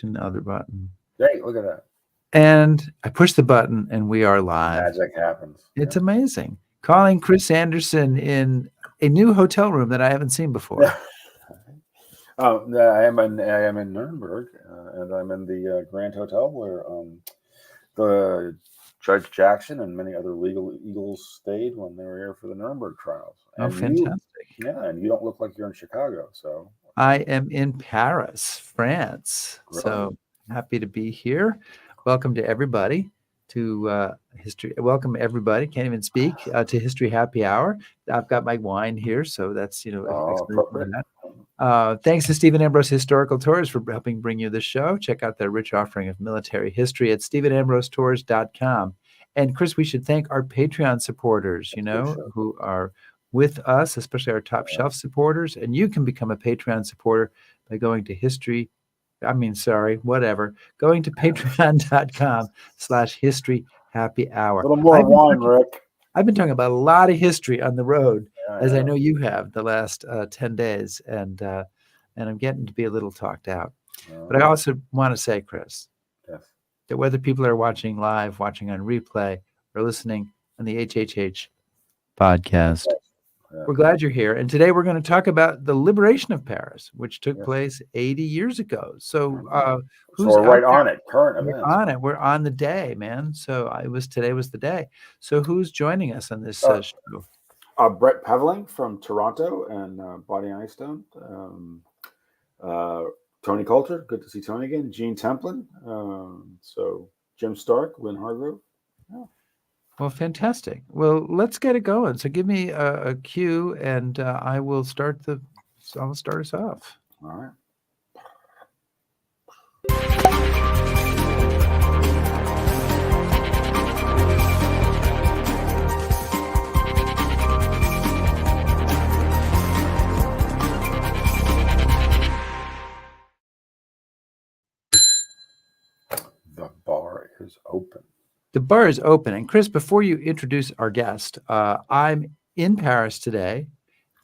pushing the other button. Great, look at that. And I push the button, and we are live. Magic happens. It's amazing. Calling Chris Anderson in a new hotel room that I haven't seen before. I am in Nuremberg, and I'm in the Grand Hotel where the Judge Jackson and many other legal eagles stayed when they were here for the Nuremberg trials. Oh, And fantastic! and you don't look like you're in Chicago, so I am in Paris, France. Great. So happy to be here. Welcome to everybody to History. Welcome everybody. Can't even speak to History Happy Hour. I've got my wine here, so that's appropriate. Thanks to Stephen Ambrose Historical Tours for helping bring you the show. Check out their rich offering of military history at stephenambrosetours.com. And Chris, we should thank our Patreon supporters, who are with us, especially our top shelf supporters. And you can become a Patreon supporter by going to going to patreon.com/history happy hour. A little more wine, Rick. I've been talking about a lot of history on the road, as I know you have the last 10 days, and I'm getting to be a little talked out. But I also want to say, Chris, that whether people are watching live, watching on replay, or listening on the HHH podcast, we're glad you're here. And today we're going to talk about the liberation of Paris, which took place 80 years ago. So we're right on it, current events. We're on it. We're on the day, man. So today was the day. So who's joining us on this show? Brett Peveling from Toronto and Body Eystone. Tony Coulter, good to see Tony again. Gene Templin. So Jim Stark, Lynn Hargrove. Yeah. Well, fantastic. Well, let's get it going. So give me a cue, and I will start us off. All right. The bar is open. The bar is open. And Chris, before you introduce our guest, I'm in Paris today.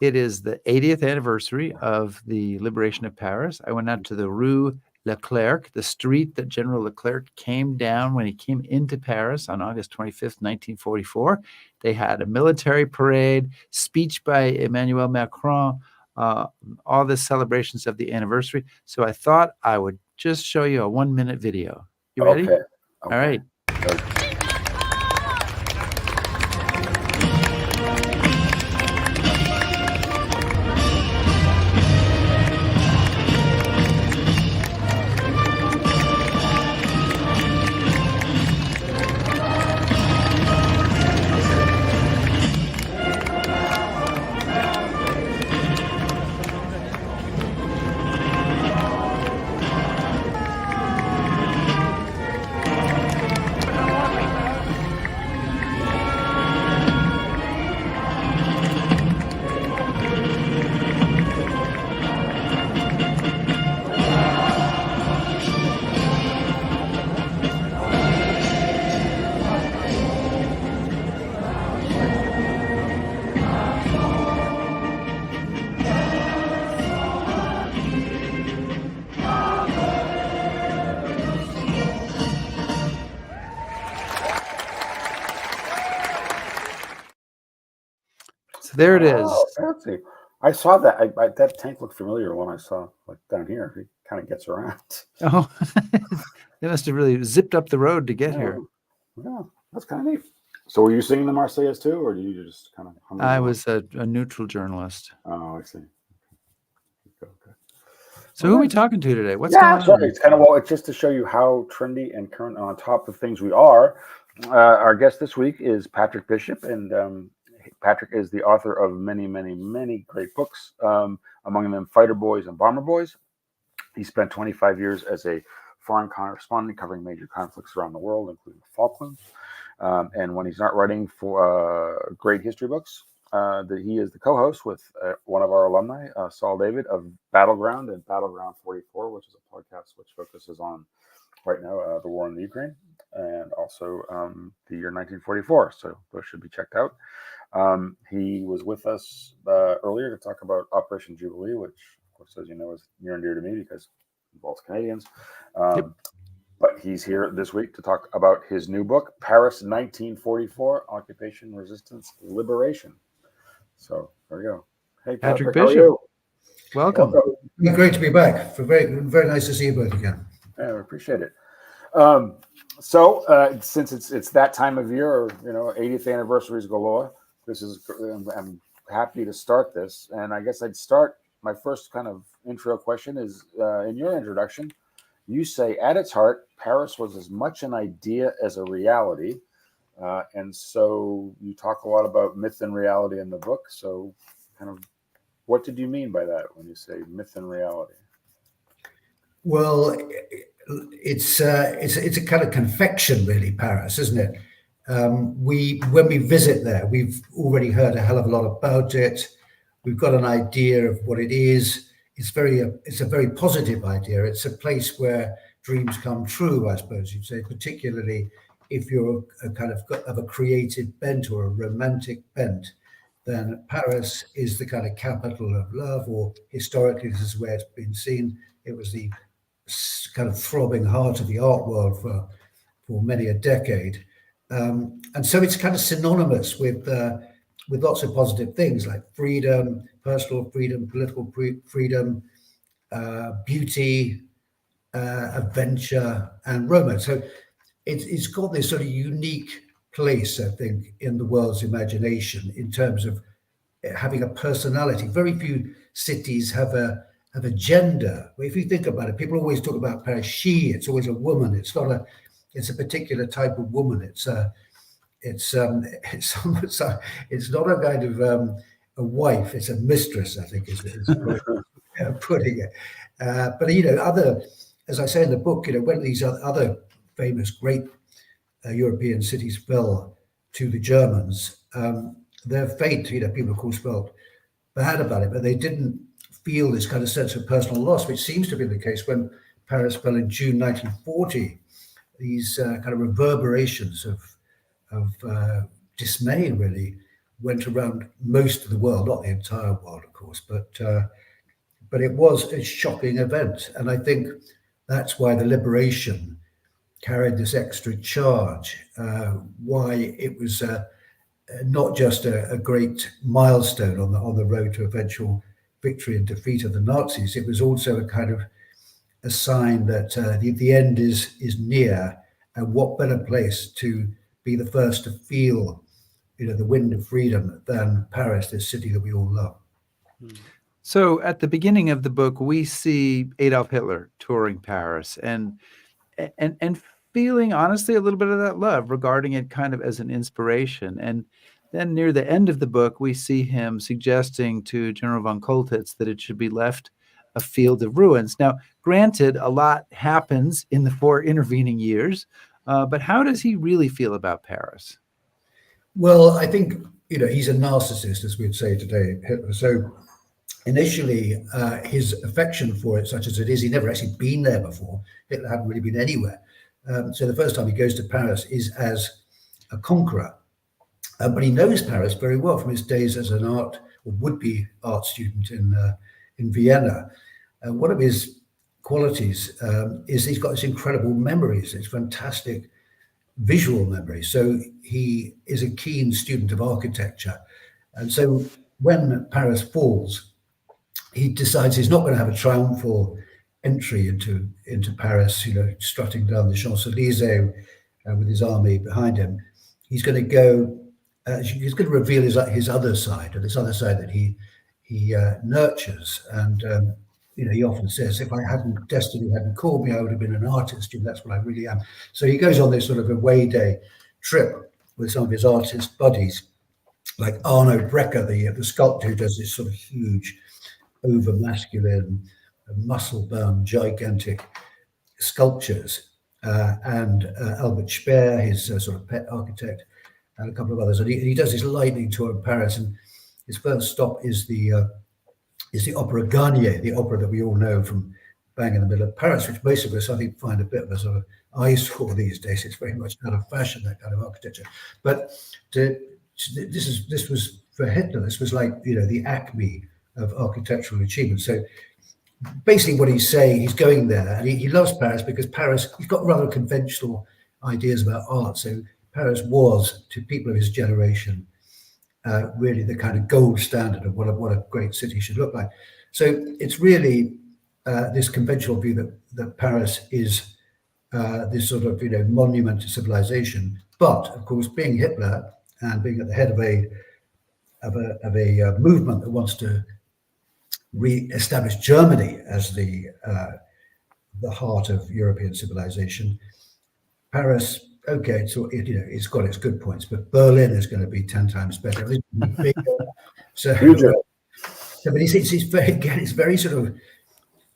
It is the 80th anniversary of the liberation of Paris. I went out to the Rue Leclerc, the street that General Leclerc came down when he came into Paris on August 25th, 1944. They had a military parade, speech by Emmanuel Macron, all the celebrations of the anniversary. So I thought I would just show you a 1-minute video. You ready? Okay. All right. There it is. Oh, fancy. I saw that. That tank looked familiar when I saw down here. He kind of gets around. Oh, they must have really zipped up the road to get here. Yeah, that's kind of neat. So were you singing the Marseillaise too, or do you just kind of? I was a neutral journalist. Oh, I see. Okay. So who are we talking to today? What's going on? It's kind of it's just to show you how trendy and current on top of things we are. Our guest this week is Patrick Bishop, and Patrick is the author of many, many, many great books, among them Fighter Boys and Bomber Boys. He spent 25 years as a foreign correspondent covering major conflicts around the world, including the Falklands. And when he's not writing for great history books, he is the co-host with one of our alumni, Saul David, of Battleground and Battleground 44, which is a podcast which focuses on, right now, the war in the Ukraine and also the year 1944. So those should be checked out. He was with us earlier to talk about Operation Jubilee, which, of course, as you know, is near and dear to me because both Canadians. Yep. But he's here this week to talk about his new book, Paris 1944, Occupation, Resistance, Liberation. So there we go. Hey, Patrick Patrick, how are Bishop. you? Welcome. Great to be back. Very nice to see you both again. Yeah, we appreciate it. Since it's that time of year, 80th anniversaries galore, I'm happy to start this. And I guess I'd start, my first kind of intro question is, in your introduction, you say, at its heart, Paris was as much an idea as a reality. And so you talk a lot about myth and reality in the book. So kind of what did you mean by that when you say myth and reality? Well, it's a kind of confection, really, Paris, isn't it? When we visit there, we've already heard a hell of a lot about it. We've got an idea of what it is. It's a very positive idea. It's a place where dreams come true, I suppose you'd say, particularly if you're a kind of a creative bent or a romantic bent. Then Paris is the kind of capital of love, or historically, this is where it's been seen. It was the kind of throbbing heart of the art world for many a decade. And so it's kind of synonymous with lots of positive things like freedom, personal freedom, political freedom, beauty, adventure, and romance. So it's got this sort of unique place, I think, in the world's imagination in terms of having a personality. Very few cities have a gender. If you think about it, people always talk about Paris. It's always a woman. It's a particular type of woman. It's not a kind of a wife. It's a mistress, I think, is putting it. But as I say in the book, when these other famous great European cities fell to the Germans, their fate, people of course felt bad about it, but they didn't feel this kind of sense of personal loss, which seems to be the case when Paris fell in June 1940. These kind of reverberations of dismay really went around most of the world, not the entire world, of course, but it was a shocking event. And I think that's why the liberation carried this extra charge, why it was not just a great milestone on the road to eventual victory and defeat of the Nazis. It was also a kind of a sign that the end is near, and what better place to be the first to feel, the wind of freedom than Paris, this city that we all love. So at the beginning of the book, we see Adolf Hitler touring Paris and feeling honestly a little bit of that love, regarding it kind of as an inspiration. And then near the end of the book, we see him suggesting to General von Choltitz that it should be left a field of ruins. Now, granted, a lot happens in the 4 intervening years, but how does he really feel about Paris? Well, I think, he's a narcissist, as we'd say today, Hitler. So initially, his affection for it, such as it is, he'd never actually been there before. Hitler hadn't really been anywhere. So the first time he goes to Paris is as a conqueror. But he knows Paris very well from his days as an would-be art student in Vienna. One of his qualities is he's got this incredible memories. It's fantastic visual memory. So he is a keen student of architecture. And so when Paris falls, he decides he's not going to have a triumphal entry into Paris, strutting down the Champs-Élysées with his army behind him. He's going to go. He's going to reveal his other side, or this other side that he nurtures. And he often says, "If destiny hadn't called me, I would have been an artist. That's what I really am." So he goes on this sort of away day trip with some of his artist buddies, like Arno Brecker, the sculptor who does this sort of huge, over masculine, muscle-bound, gigantic sculptures, and Albert Speer, his sort of pet architect, and a couple of others. And he does this lightning tour in Paris, and his first stop is the Opera Garnier, the opera that we all know from bang in the middle of Paris, which most of us, I think, find a bit of a sort of eyesore these days. It's very much out of fashion, that kind of architecture. But this was for Hitler. This was like the acme of architectural achievement. So basically what he's saying, he's going there, and he loves Paris because Paris, he's got rather conventional ideas about art. So Paris was, to people of his generation, really the kind of gold standard of what a great city should look like. So it's really this conventional view that Paris is this sort of monument to civilization. But of course, being Hitler and being at the head of a movement that wants to re-establish Germany as the heart of European civilization, Paris, okay, so it's got its good points, but Berlin is going to be 10 times better. So, but it's very sort of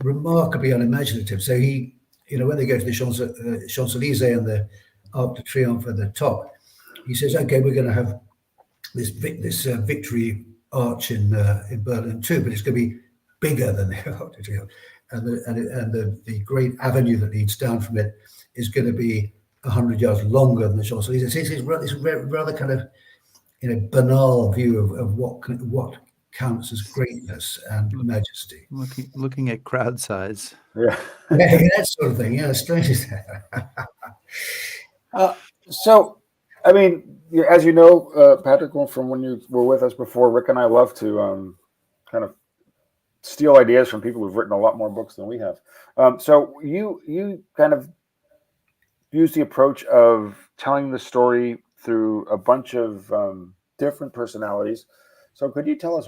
remarkably unimaginative. So he, when they go to the Champs-Elysees and the Arc de Triomphe at the top, he says, okay, we're going to have this victory arch in Berlin too, but it's going to be bigger than the Arc de Triomphe, and the great avenue that leads down from it is going to be 100 yards longer than the Champs-Elysees. It's rather kind of banal view of what counts as greatness and majesty. Looking at crowd size. Yeah. That sort of thing. Yeah, strange. So, I mean, as you know, Patrick, from when you were with us before, Rick and I love to kind of steal ideas from people who've written a lot more books than we have. So you kind of use the approach of telling the story through a bunch of different personalities. So could you tell us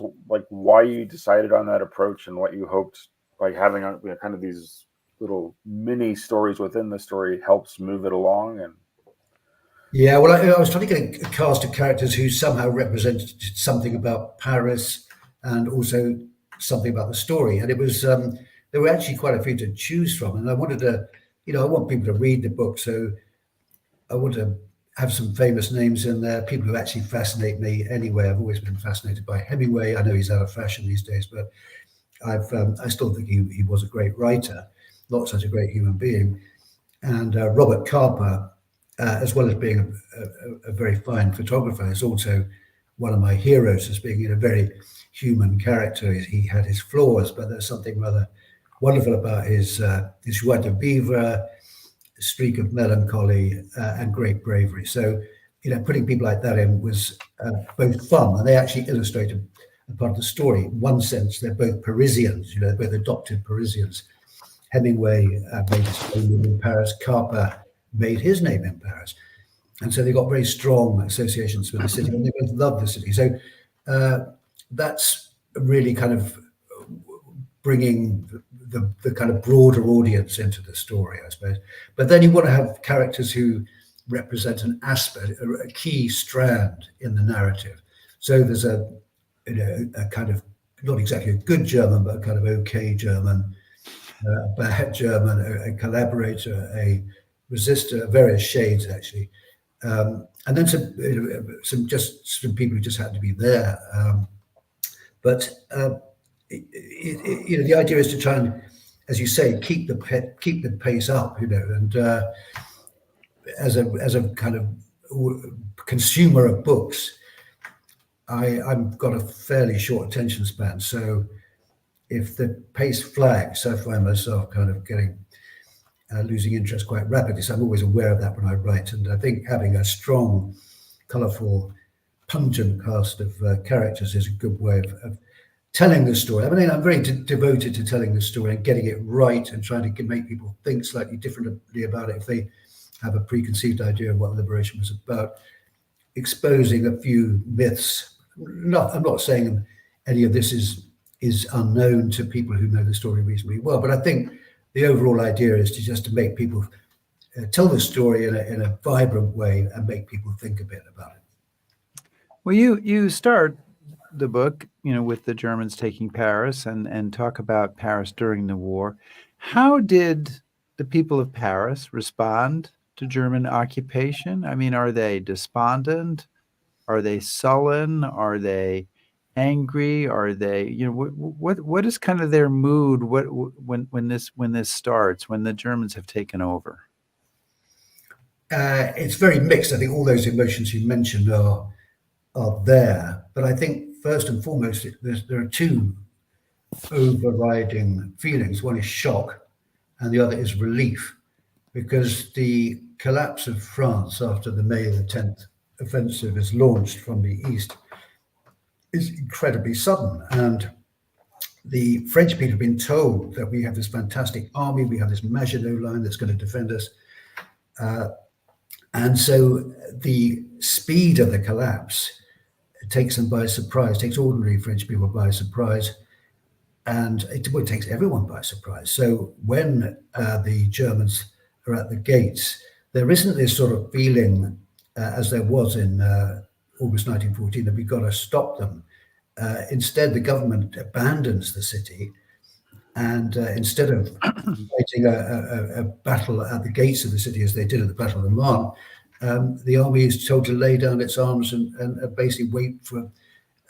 why you decided on that approach and what you hoped by having kind of these little mini stories within the story helps move it along? And yeah, well, I was trying to get a cast of characters who somehow represented something about Paris and also something about the story. And it was there were actually quite a few to choose from, and I wanted to, I want people to read the book, so I want to have some famous names in there, people who actually fascinate me anyway. I've always been fascinated by Hemingway. I know he's out of fashion these days, but I still think he was a great writer, not such a great human being. And Robert Capa, as well as being a very fine photographer, is also one of my heroes as being a very human character. He had his flaws, but there's something rather wonderful about his joie de vivre, streak of melancholy, and great bravery. So, putting people like that in was both fun, and they actually illustrated a part of the story. In one sense, they're both Parisians, they're both adopted Parisians. Hemingway made his name in Paris, Capa made his name in Paris. And so they got very strong associations with the city, and they both loved the city. So that's really kind of bringing the kind of broader audience into the story, I suppose. But then you want to have characters who represent an aspect, a key strand in the narrative. So there's a kind of, not exactly a good German, but a kind of okay German, a bad German, a collaborator, a resistor, various shades actually. And then some people who just had to be there. But the idea is to try and, as you say, keep the pace up, and as a kind of consumer of books, I've got a fairly short attention span. So if the pace flags, I find myself kind of losing interest quite rapidly. So I'm always aware of that when I write. And I think having a strong, colourful, pungent cast of characters is a good way of telling the story. I mean, I'm very devoted to telling the story and getting it right and trying to make people think slightly differently about it if they have a preconceived idea of what liberation was about. Exposing a few myths. I'm not saying any of this is unknown to people who know the story reasonably well, but I think the overall idea is to make people tell the story in a vibrant way and make people think a bit about it. Well, you start the book, with the Germans taking Paris and talk about Paris during the war. How did the people of Paris respond to German occupation? I mean, are they despondent? Are they sullen? Are they angry? Are they, what is kind of their mood? When this starts, when the Germans have taken over? It's very mixed. I think all those emotions you mentioned are there, but I think first and foremost there are two overriding feelings. One is shock, and the other is relief, because the collapse of France after the May the 10th offensive is launched from the east is incredibly sudden. And the French people have been told that we have this fantastic army, we have this Maginot Line that's going to defend us. And so the speed of the collapse takes them by surprise, takes ordinary French people by surprise, and it takes everyone by surprise. So when the Germans are at the gates, there isn't this sort of feeling, as there was in August 1914, that we've got to stop them. Instead, the government abandons the city, and instead of fighting a battle at the gates of the city as they did at the Battle of the Marne, the army is told to lay down its arms and basically wait for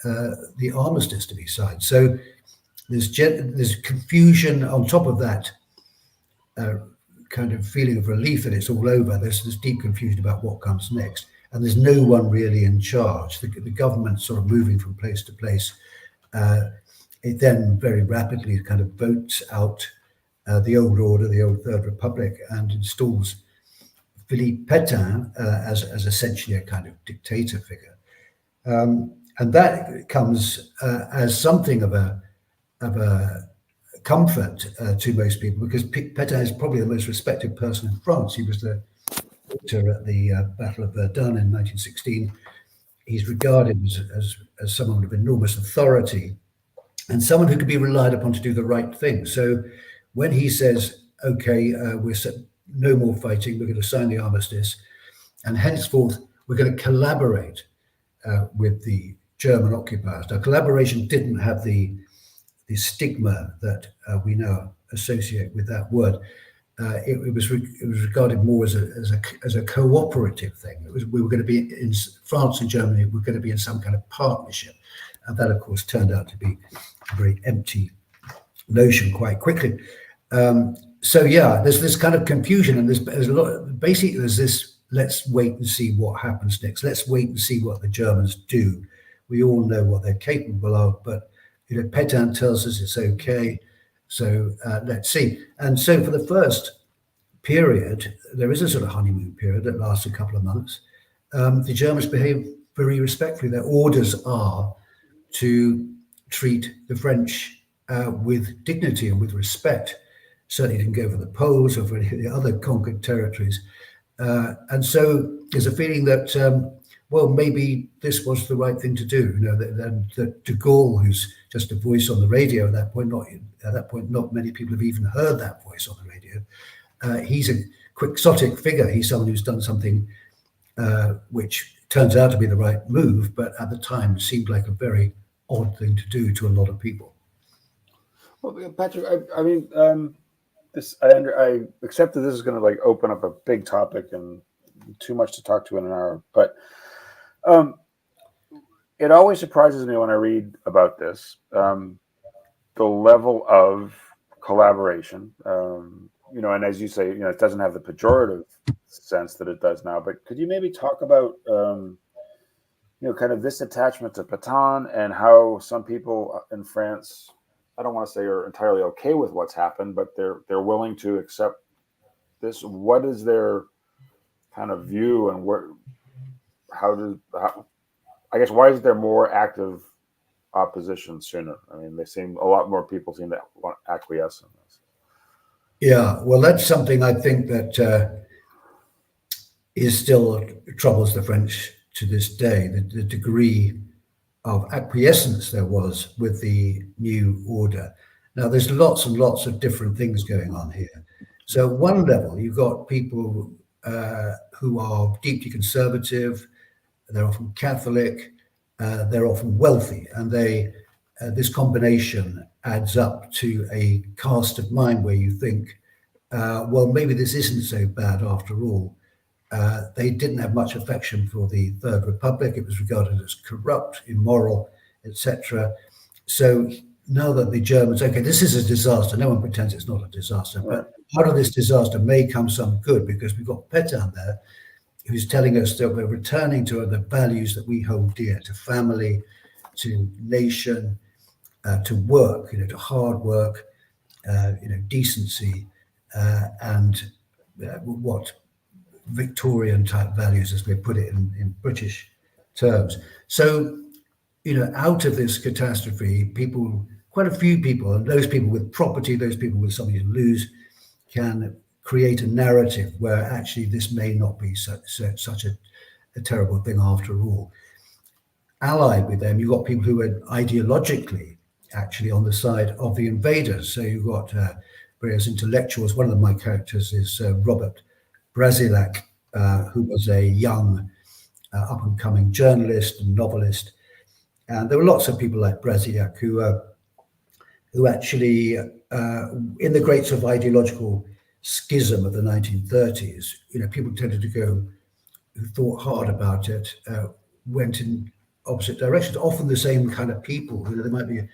the armistice to be signed. So there's confusion on top of that kind of feeling of relief that it's all over. There's this deep confusion about what comes next. And there's no one really in charge. The government sort of moving from place to place. It then very rapidly kind of votes out the old order, the old Third Republic, and installs Philippe Pétain as essentially a kind of dictator figure. And that comes as something of a comfort to most people, because Pétain is probably the most respected person in France. He was the victor at the Battle of Verdun in 1916. He's regarded as someone of enormous authority and someone who could be relied upon to do the right thing. So when he says, okay, no more fighting, we're going to sign the armistice, and henceforth we're going to collaborate with the German occupiers. Now, collaboration didn't have the stigma that we now associate with that word. It was regarded more as a cooperative thing. We were going to be in France and Germany. We're going to be in some kind of partnership, and that, of course, turned out to be a very empty notion quite quickly. So yeah, there's this kind of confusion, and there's a lot. Basically, there's this. Let's wait and see what happens next. Let's wait and see what the Germans do. We all know what they're capable of, but Pétain tells us it's okay. So let's see. And so for the first period, there is a sort of honeymoon period that lasts a couple of months. The Germans behave very respectfully. Their orders are to treat the French with dignity and with respect. Certainly didn't go for the Poles or for the other conquered territories. And so there's a feeling that, well, maybe this was the right thing to do. That de Gaulle, who's just a voice on the radio at that point, not many people have even heard that voice on the radio. He's a quixotic figure. He's someone who's done something which turns out to be the right move, but at the time seemed like a very odd thing to do to a lot of people. Well, Patrick, I mean, I accept that this is going to open up a big topic and too much to talk to in an hour, but it always surprises me when I read about this, the level of collaboration, and as you say, it doesn't have the pejorative sense that it does now, but could you maybe talk about, kind of this attachment to Pétain and how some people in France, I don't want to say are entirely okay with what's happened, but they're willing to accept this. What is their kind of view, and I guess why is there more active opposition sooner? I mean, a lot more people seem to want to acquiesce in this. Yeah, well, that's something I think that is still troubles the French to this day. The degree of acquiescence there was with the new order. Now, there's lots and lots of different things going on here. So at one level, you've got people who are deeply conservative, they're often Catholic, they're often wealthy, and this combination adds up to a cast of mind where you think, well, maybe this isn't so bad after all. They didn't have much affection for the Third Republic. It was regarded as corrupt, immoral, etc. So now that the Germans, okay, this is a disaster. No one pretends it's not a disaster, but out of this disaster may come some good, because we've got Pétain there, who's telling us that we're returning to the values that we hold dear, to family, to nation, to work, to hard work, decency, and what Victorian type values, as we put it in British terms. So, out of this catastrophe, quite a few people, and those people with property, those people with something to lose, can create a narrative where actually this may not be such a terrible thing after all. Allied with them, you've got people who are ideologically actually on the side of the invaders. So you've got various intellectuals. One of my characters is Robert Brasilac, who was a young up-and-coming journalist and novelist. And there were lots of people like Brasilac who actually, in the great sort of ideological schism of the 1930s, people tended to go, who thought hard about it, went in opposite directions. Often the same kind of people. They might be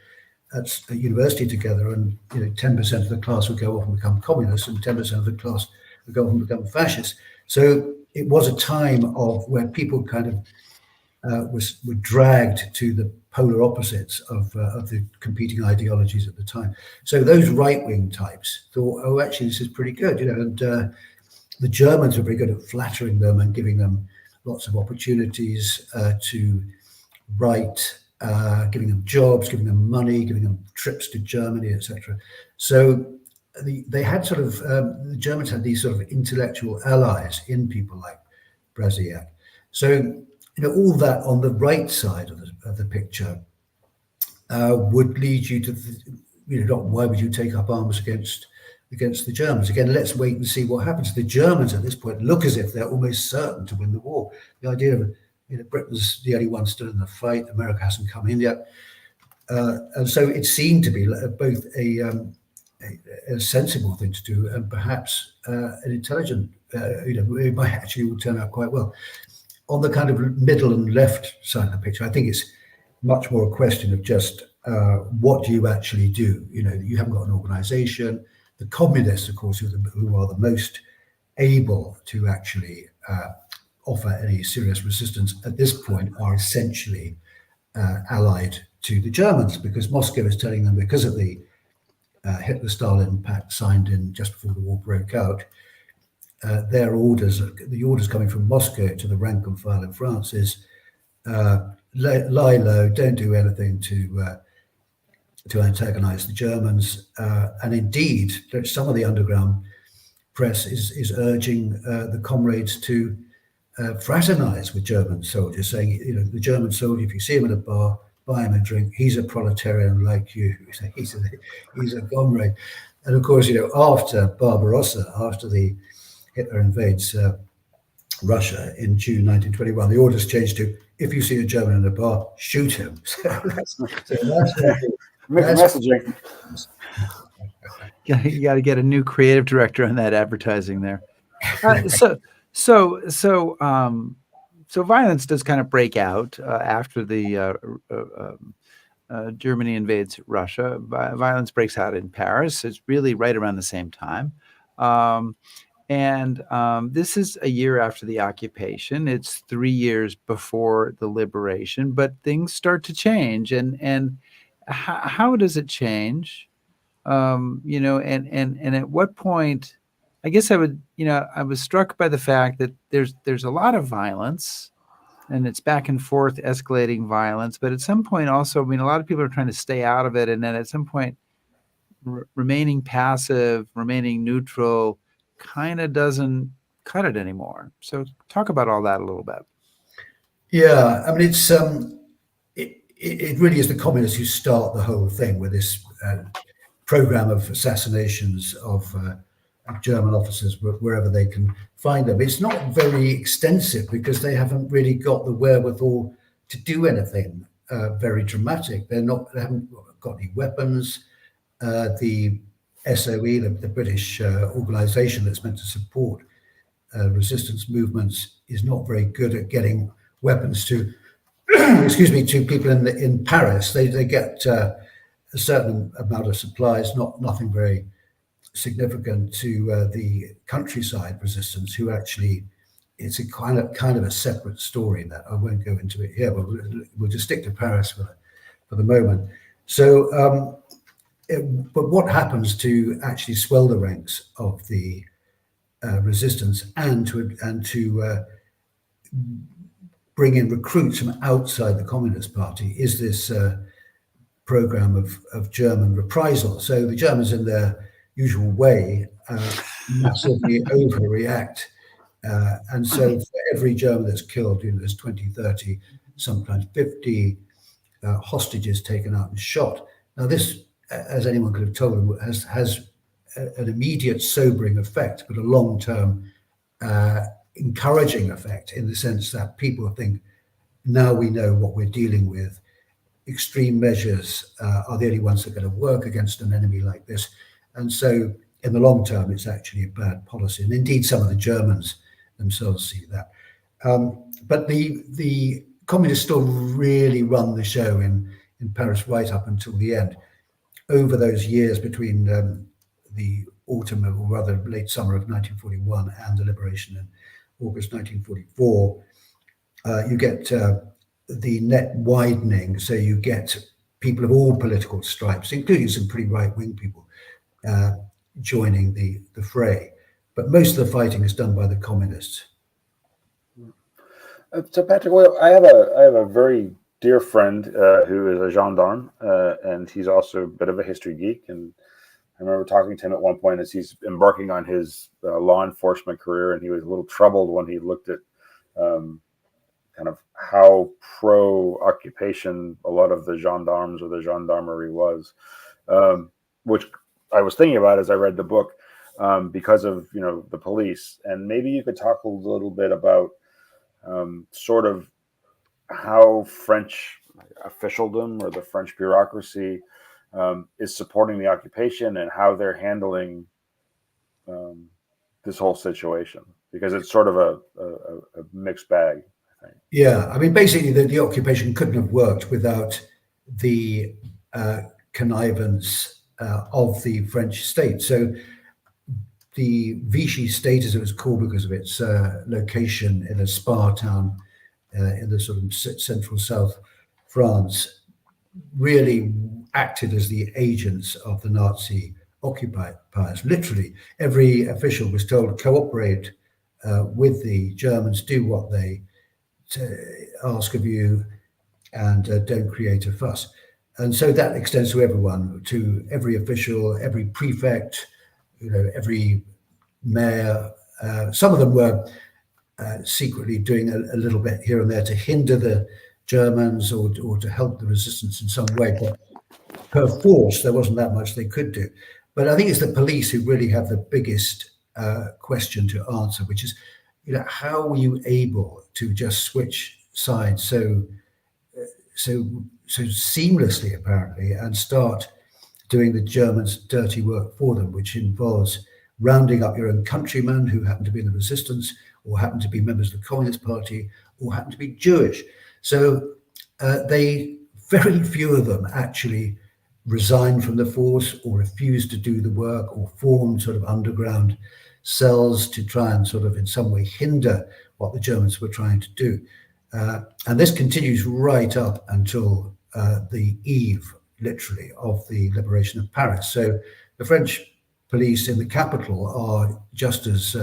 at a university together, and 10% of the class would go off and become communists, and 10% of the class would go off and become fascists. So it was a time of where people kind of were dragged to the polar opposites of the competing ideologies at the time. So those right-wing types thought, oh, actually, this is pretty good, and the Germans were very good at flattering them and giving them lots of opportunities to write, giving them jobs, giving them money, giving them trips to Germany, etc. So they had the Germans had these sort of intellectual allies in people like Brasilac. So all that on the right side of the picture would lead you to, why would you take up arms against the Germans? Again, let's wait and see what happens. The Germans at this point look as if they're almost certain to win the war. The idea of Britain's the only one still in the fight. America hasn't come in yet, and so it seemed to be both a sensible thing to do and perhaps an intelligent. It might actually turn out quite well. On the kind of middle and left side of the picture, I think it's much more a question of just what do you actually do? You haven't got an organization. The communists, of course, who are the most able to actually offer any serious resistance at this point, are essentially allied to the Germans, because Moscow is telling them, because of the Hitler-Stalin pact signed in just before the war broke out, the orders coming from Moscow to the rank and file in France is lie low, don't do anything to antagonize the Germans. And indeed, some of the underground press is urging the comrades to fraternize with German soldiers, saying, the German soldier, if you see him in a bar, buy him a drink. He's a proletarian like you. He's a comrade. And of course, after Barbarossa, after Hitler invades Russia in June 1921, the orders changed to, if you see a German in a bar, shoot him. That's messaging. You got to get a new creative director on that advertising there. So violence does kind of break out after the Germany invades Russia. Violence breaks out in Paris. It's really right around the same time. And this is a year after the occupation. It's 3 years before the liberation, but things start to change. And how does it change? And at what point? I guess I was struck by the fact that there's a lot of violence, and it's back and forth escalating violence. But at some point also, a lot of people are trying to stay out of it. And then at some point, remaining passive, remaining neutral kind of doesn't cut it anymore. So talk about all that a little bit. Yeah, it's it really is the communists who start the whole thing with this program of assassinations of German officers wherever they can find them. It's not very extensive because they haven't really got the wherewithal to do anything very dramatic. They haven't got any weapons. The SOE, the British organization that's meant to support resistance movements, is not very good at getting weapons to to people in Paris. They get a certain amount of supplies, nothing very significant, to the countryside resistance, who actually, it's a kind of a separate story that I won't go into it here, but we'll just stick to Paris for the moment. But what happens to actually swell the ranks of the resistance and to bring in recruits from outside the Communist Party is this program of German reprisal. So the Germans, in their usual way, massively overreact. And so for every German that's killed, there's 20, 30, sometimes 50 hostages taken out and shot. Now this, as anyone could have told them, has an immediate sobering effect, but a long-term encouraging effect, in the sense that people think, now we know what we're dealing with. Extreme measures are the only ones that are going to work against an enemy like this. And so in the long term, it's actually a bad policy. And indeed, some of the Germans themselves see that. But the communists still really run the show in Paris right up until the end. Over those years between the autumn, or rather late summer of 1941 and the liberation in August 1944, you get the net widening. So you get people of all political stripes, including some pretty right-wing people, joining the fray. But most of the fighting is done by the communists. So Patrick, well, I have a very dear friend who is a gendarme, and he's also a bit of a history geek. And I remember talking to him at one point as he's embarking on his law enforcement career, and he was a little troubled when he looked at kind of how pro-occupation a lot of the gendarmes or the gendarmerie was, which I was thinking about as I read the book, because of the police. And maybe you could talk a little bit about sort of how French officialdom or the French bureaucracy is supporting the occupation, and how they're handling this whole situation, because it's sort of a mixed bag, I think. Yeah, I mean, basically the occupation couldn't have worked without the connivance of the French state. So the Vichy state, as it was called because of its location in a spa town in the sort of central south France, really acted as the agents of the Nazi occupiers. Literally, every official was told, cooperate with the Germans, do what they ask of you, and don't create a fuss. And so that extends to everyone, to every official, every prefect, every mayor. Some of them were secretly doing a little bit here and there to hinder the Germans or to help the resistance in some way. But per force, there wasn't that much they could do. But I think it's the police who really have the biggest question to answer, which is, how were you able to just switch sides so seamlessly, apparently, and start doing the Germans' dirty work for them, which involves rounding up your own countrymen who happen to be in the resistance, or happen to be members of the Communist Party, or happen to be Jewish. So very few of them actually resigned from the force, or refused to do the work, or formed sort of underground cells to try and sort of in some way hinder what the Germans were trying to do. And this continues right up until the eve, literally, of the liberation of Paris. So the French police in the capital are just as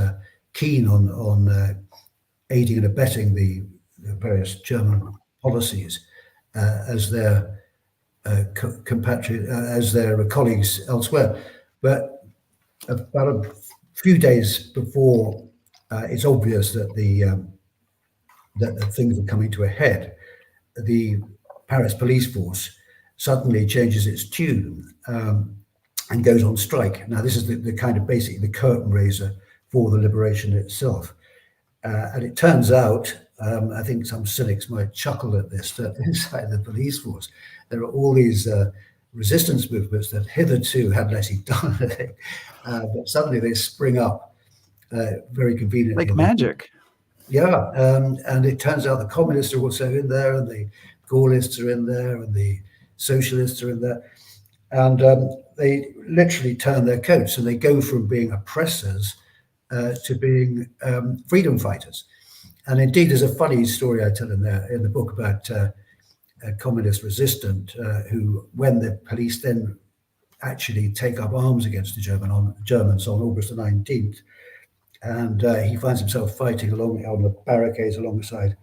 keen on aiding and abetting the various German policies as their as their colleagues elsewhere. But about a few days before it's obvious that that things are coming to a head, the Paris police force suddenly changes its tune and goes on strike. Now, this is the kind of basically the curtain raiser for the liberation itself. And it turns out, I think some cynics might chuckle at this, that inside the police force, there are all these resistance movements that hitherto hadn't actually done anything, but suddenly they spring up very conveniently. Like magic. Yeah, and it turns out the communists are also in there, and the Gaullists are in there, and the socialists are in there. And they literally turn their coats, and they go from being oppressors to being freedom fighters. And indeed, there's a funny story I tell in the book about a communist resistant who, when the police then actually take up arms against the Germans on August the 19th, and he finds himself fighting along on the barricades alongside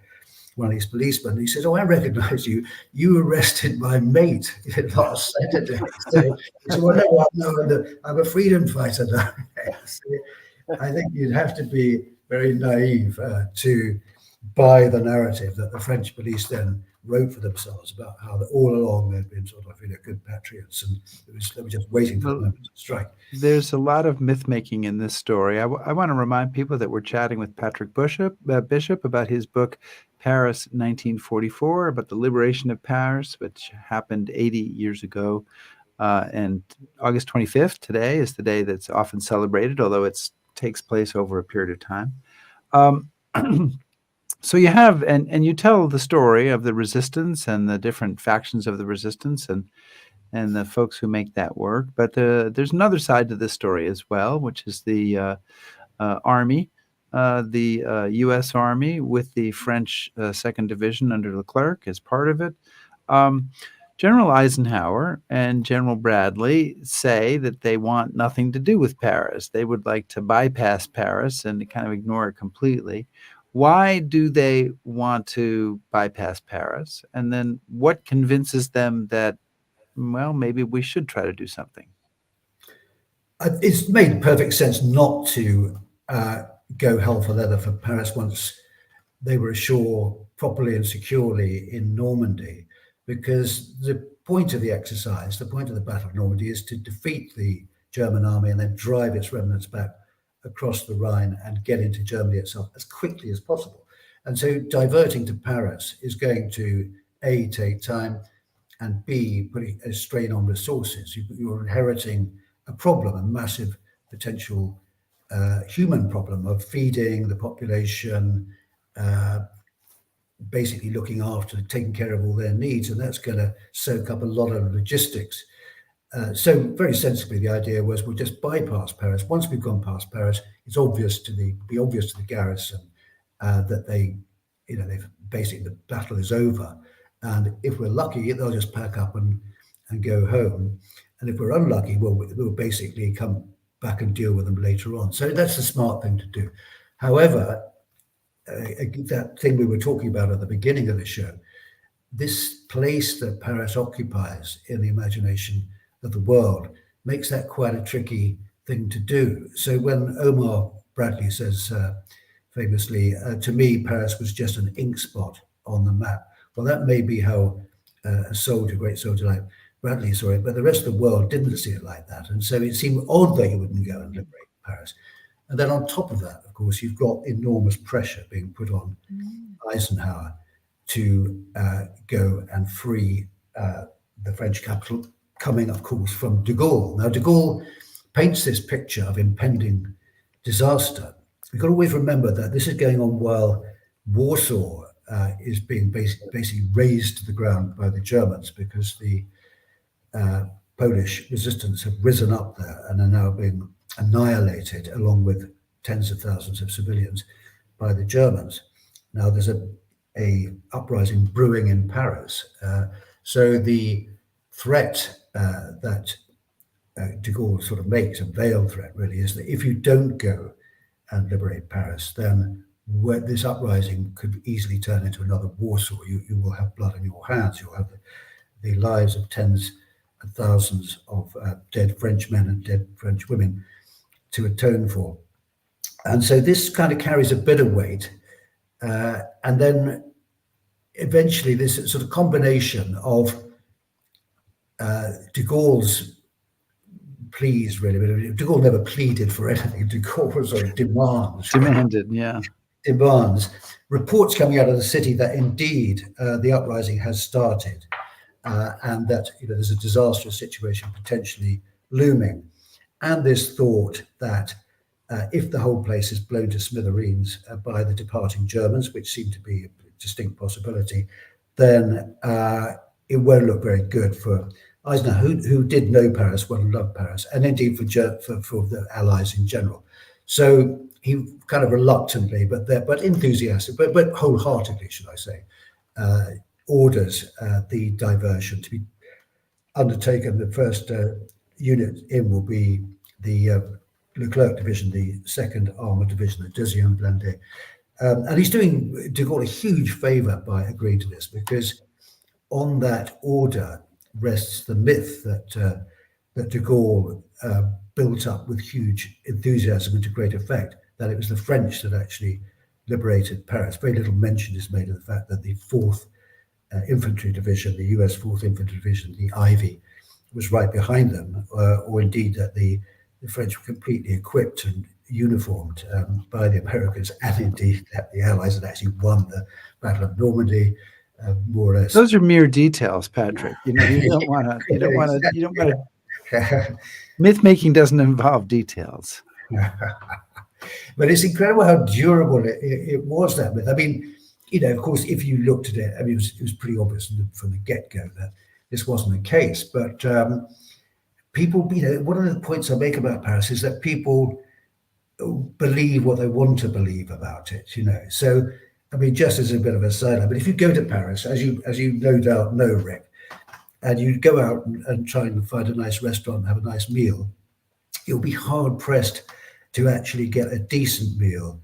one of these policemen. He says, "Oh, I recognize you. You arrested my mate last Saturday." So he said, "Well, no, I'm a freedom fighter now." So I think you'd have to be very naive to buy the narrative that the French police then wrote for themselves about how all along they'd been sort of good patriots, and they were just waiting for the moment to strike. There's a lot of myth making in this story. I want to remind people that we're chatting with Patrick Bishop about his book Paris 1944, about the liberation of Paris, which happened 80 years ago. And August 25th, today, is the day that's often celebrated, although it takes place over a period of time. So you have, and you tell the story of the resistance and the different factions of the resistance and the folks who make that work. But there's another side to this story as well, which is the army, the U.S. Army with the French 2nd Division under Leclerc as part of it. General Eisenhower and General Bradley say that they want nothing to do with Paris. They would like to bypass Paris and kind of ignore it completely. Why do they want to bypass Paris? And then what convinces them that, well, maybe we should try to do something? It's made perfect sense not to go hell for leather for Paris once they were ashore properly and securely in Normandy, because the point of the exercise, the point of the Battle of Normandy, is to defeat the German army and then drive its remnants back across the Rhine and get into Germany itself as quickly as possible. And so diverting to Paris is going to A, take time, and B, putting a strain on resources. You're inheriting a problem, a massive potential human problem of feeding the population, basically looking after, taking care of all their needs, and that's going to soak up a lot of logistics. So very sensibly, the idea was we'll just bypass Paris. Once we've gone past Paris, it's obvious to the garrison that they've basically, the battle is over. And if we're lucky, they'll just pack up and go home. And if we're unlucky, we'll basically come back and deal with them later on. So that's the smart thing to do. However, that thing we were talking about at the beginning of the show, this place that Paris occupies in the imagination of the world makes that quite a tricky thing to do. So when Omar Bradley says famously, to me, Paris was just an ink spot on the map. Well, that may be how a great soldier like Bradley saw it, but the rest of the world didn't see it like that. And so it seemed odd that he wouldn't go and liberate Paris. And then on top of that, of course, you've got enormous pressure being put on Eisenhower to go and free the French capital, coming, of course, from de Gaulle. Now, de Gaulle paints this picture of impending disaster. We've got to always remember that this is going on while Warsaw is being basically razed to the ground by the Germans, because the Polish resistance have risen up there and are now being annihilated, along with tens of thousands of civilians, by the Germans. Now there's a uprising brewing in Paris. So the threat that de Gaulle sort of makes, a veiled threat really, is that if you don't go and liberate Paris, then this uprising could easily turn into another Warsaw. You will have blood in your hands. You'll have the lives of tens of thousands of dead French men and dead French women to atone for. And so this kind of carries a bit of weight. And then eventually this sort of combination of de Gaulle's pleas, really. De Gaulle never pleaded for anything. De Gaulle sort of demands, reports coming out of the city that indeed the uprising has started, and that there's a disastrous situation potentially looming. And this thought that if the whole place is blown to smithereens by the departing Germans, which seem to be a distinct possibility, then it won't look very good for Eisenhower, who did know Paris, well, loved Paris, and indeed for the Allies in general. So he kind of reluctantly, but enthusiastic, but wholeheartedly, should I say, orders the diversion to be undertaken. The first unit in will be the Leclerc division, the second armored division, the Deuxième Blindé. And he's doing de Gaulle a huge favor by agreeing to this, because on that order rests the myth that that de Gaulle built up with huge enthusiasm and to great effect, that it was the French that actually liberated Paris. Very little mention is made of the fact that the 4th Infantry Division, the US 4th Infantry Division, the Ivy, was right behind them, or indeed that the French were completely equipped and uniformed by the Americans, and indeed that the Allies had actually won the Battle of Normandy, more or less. Those are mere details, Patrick. You know, you don't want to. You don't want to. You don't want to. Myth making doesn't involve details. But it's incredible how durable it was, that myth. I mean, you know, of course, if you looked at it, I mean, it was pretty obvious from the get-go that this wasn't the case. But people, you know, one of the points I make about Paris is that people believe what they want to believe about it, you know. So, I mean, just as a bit of a side, but if you go to Paris, as you no doubt know, Rick, and you go out and try and find a nice restaurant and have a nice meal, you'll be hard pressed to actually get a decent meal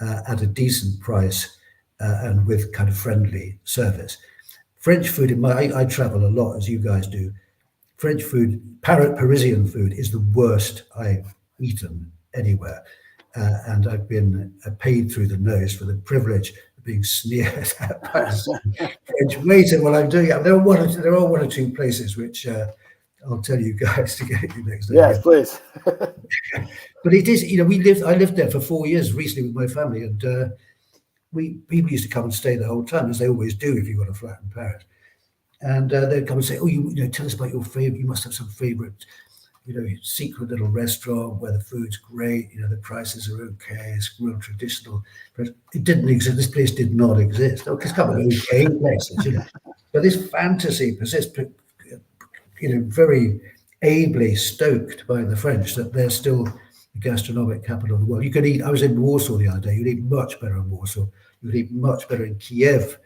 at a decent price and with kind of friendly service. French food, I travel a lot, as you guys do. French food, Parisian food, is the worst I've eaten anywhere. And I've been paid through the nose for the privilege of being sneered at by some French waiter while I'm doing it. There are one or two places which I'll tell you guys to get you next time. Yes, please. But it is, you know, I lived there for 4 years recently with my family, and people used to come and stay the whole time, as they always do if you've got a flat in Paris. And they'd come and say, "Oh, you know, tell us about your favorite. You must have some favorite, you know, secret little restaurant where the food's great. You know, the prices are okay. It's real traditional." But it didn't exist. This place did not exist. Oh, it's kind of okay places, you know. But this fantasy persists, you know, very ably stoked by the French, that they're still the gastronomic capital of the world. You could eat. I was in Warsaw the other day. You'd eat much better in Warsaw. You'd eat much better in Kiev.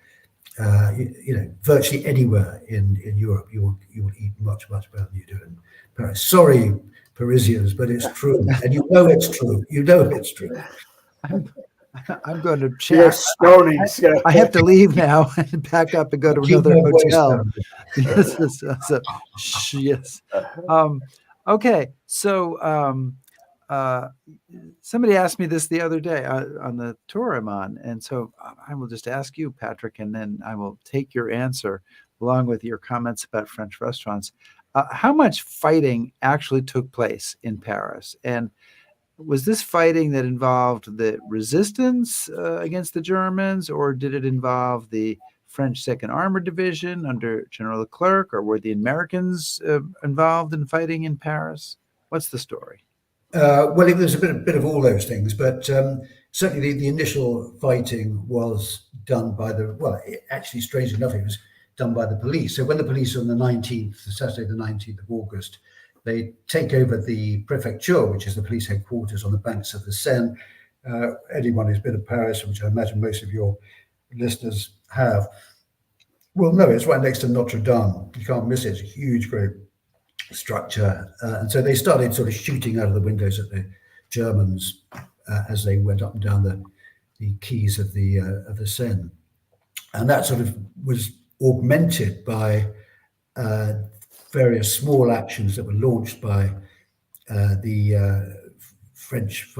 You know, virtually anywhere in Europe, you will eat much better than you do in Paris. Sorry, Parisians, but it's true, and you know it's true. You know it's true. I'm going to chat. I have to leave now and pack up and go to another hotel. Yes. Okay. So somebody asked me this the other day on the tour I'm on, and so I will just ask you, Patrick, and then I will take your answer along with your comments about French restaurants. How much fighting actually took place in Paris? And was this fighting that involved the resistance against the Germans, or did it involve the French Second Armored Division under General Leclerc, or were the Americans involved in fighting in Paris? What's the story? Well, it was a bit of all those things, but certainly the initial fighting was done by actually, strangely enough, it was done by the police. So when the police on the 19th, Saturday the 19th of August, they take over the prefecture, which is the police headquarters on the banks of the Seine. Anyone who's been to Paris, which I imagine most of your listeners have, well, no, it's right next to Notre Dame. You can't miss it. It's a huge, great structure. And so they started sort of shooting out of the windows at the Germans as they went up and down the quays of the Seine. And that sort of was augmented by various small actions that were launched by the French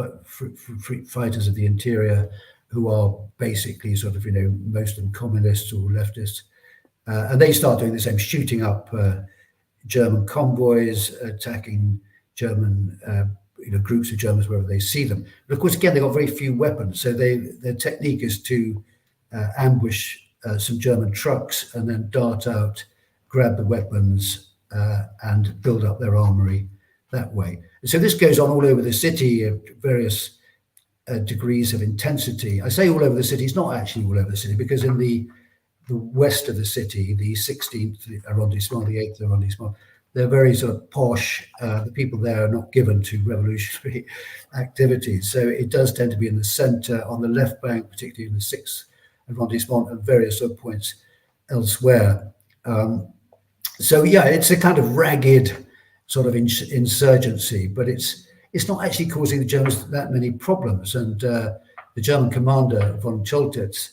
fighters of the interior, who are basically sort of, you know, most of them communists or leftists. And they start doing the same, shooting up German convoys, attacking German you know, groups of Germans wherever they see them. But of course, again, they got very few weapons. So their technique is to ambush some German trucks and then dart out, grab the weapons, and build up their armory that way. And so this goes on all over the city at various degrees of intensity. I say all over the city, it's not actually all over the city, because in the west of the city, the 16th arrondissement, the 8th arrondissement, they're very sort of posh. The people there are not given to revolutionary activities. So it does tend to be in the center, on the left bank, particularly in the 6th arrondissement, and various other points elsewhere. So yeah, it's a kind of ragged sort of insurgency, but it's not actually causing the Germans that many problems. And the German commander von Choltitz,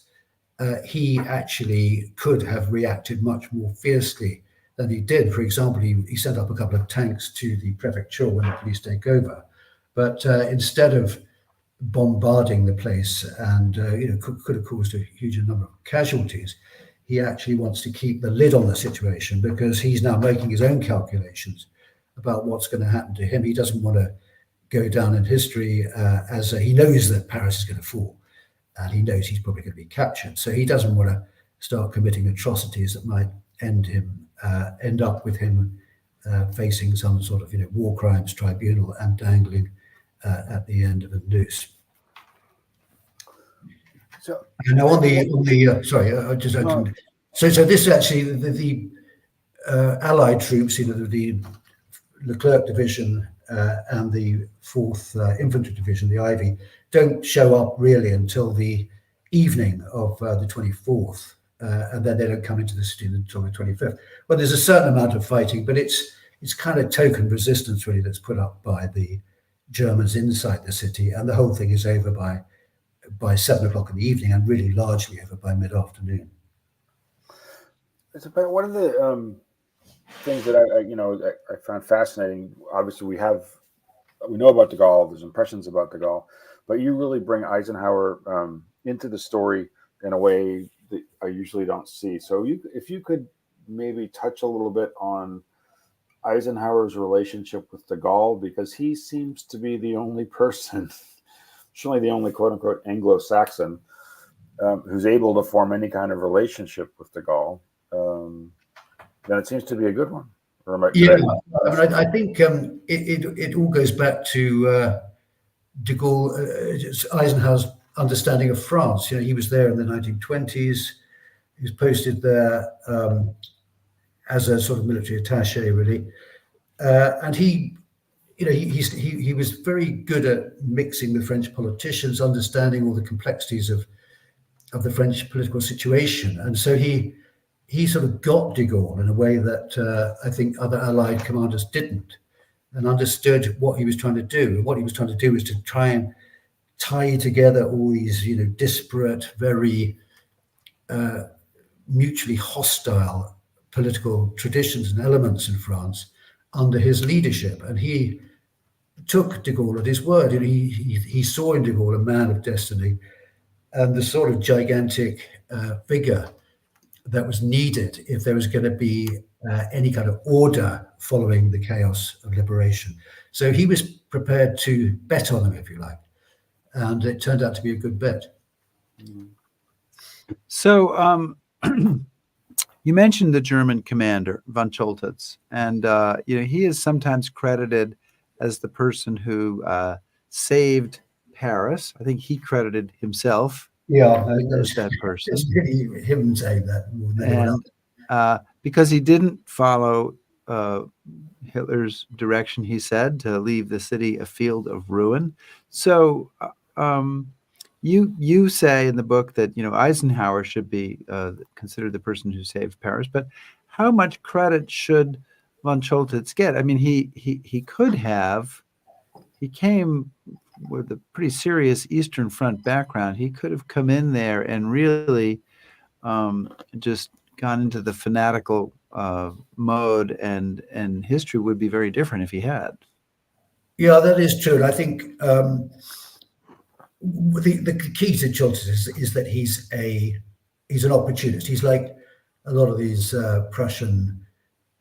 he actually could have reacted much more fiercely than he did. For example, he sent up a couple of tanks to the prefecture when the police take over, but instead of bombarding the place and could have caused a huge number of casualties, he actually wants to keep the lid on the situation because he's now making his own calculations about what's going to happen to him. He doesn't want to go down in history he knows that Paris is going to fall, and he knows he's probably going to be captured. So he doesn't want to start committing atrocities that might end up with him facing some sort of war crimes tribunal and dangling at the end of a noose. So now on the sorry, I just opened. So this actually the Allied troops, the Leclerc division and the 4th Infantry Division, the Ivy, don't show up really until the evening of the 24th, and then they don't come into the city until the 25th. Well, there's a certain amount of fighting, but it's kind of token resistance really that's put up by the Germans inside the city, and the whole thing is over by 7 o'clock in the evening, and really largely over by mid-afternoon. One of the things that I found fascinating. Obviously, we know about de Gaulle. There's impressions about de Gaulle, but you really bring Eisenhower into the story in a way that I usually don't see. So, if you could maybe touch a little bit on Eisenhower's relationship with de Gaulle, because he seems to be the only person, surely the only quote unquote Anglo-Saxon who's able to form any kind of relationship with de Gaulle. Then it seems to be a good one. I think it all goes back to de Gaulle, Eisenhower's understanding of France. He was there in the 1920s. He was posted there as a sort of military attaché, really, and he was very good at mixing with French politicians, understanding all the complexities of the French political situation, and so he sort of got de Gaulle in a way that I think other Allied commanders didn't, and understood what he was trying to do. And what he was trying to do was to try and tie together all these, disparate, very mutually hostile political traditions and elements in France under his leadership. And he took de Gaulle at his word. He saw in de Gaulle a man of destiny and the sort of gigantic figure that was needed if there was going to be any kind of order following the chaos of liberation. So he was prepared to bet on him, if you like, and it turned out to be a good bet. So you mentioned the German commander, von Choltitz, and he is sometimes credited as the person who saved Paris. I think he credited himself. Yeah, as that person. It's really him saying that more than anyone else. Because he didn't follow Hitler's direction, he said, to leave the city a field of ruin. So you say in the book that Eisenhower should be considered the person who saved Paris, but how much credit should von Choltitz get? I mean, he could have. He came with a pretty serious Eastern Front background. He could have come in there and really just gone into the fanatical mode, and history would be very different if he had. Yeah, that is true. And I think the key to Choltitz is that he's an opportunist. He's like a lot of these Prussian,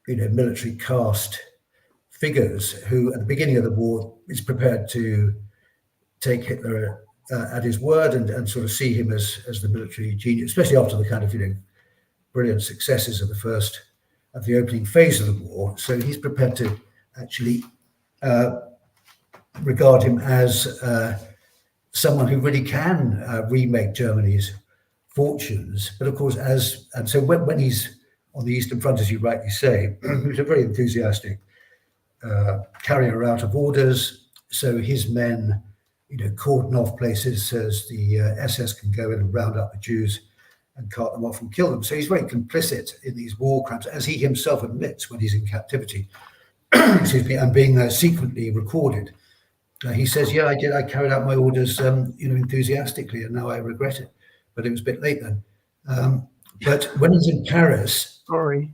military caste figures who, at the beginning of the war, is prepared to take Hitler at his word and sort of see him as the military genius, especially after the kind of brilliant successes of the opening phase of the war. So he's prepared to actually regard him as someone who really can remake Germany's fortunes. But of course, so when he's on the Eastern Front, as you rightly say, he's a very enthusiastic carrier out of orders. So his men, cordon off places so as the SS can go in and round up the Jews and cart them off and kill them. So he's very complicit in these war crimes, as he himself admits when he's in captivity. Excuse me, and being secretly recorded. He says, "Yeah, I did. I carried out my orders, enthusiastically, and now I regret it. But it was a bit late then." But when he's in Paris, Sorry.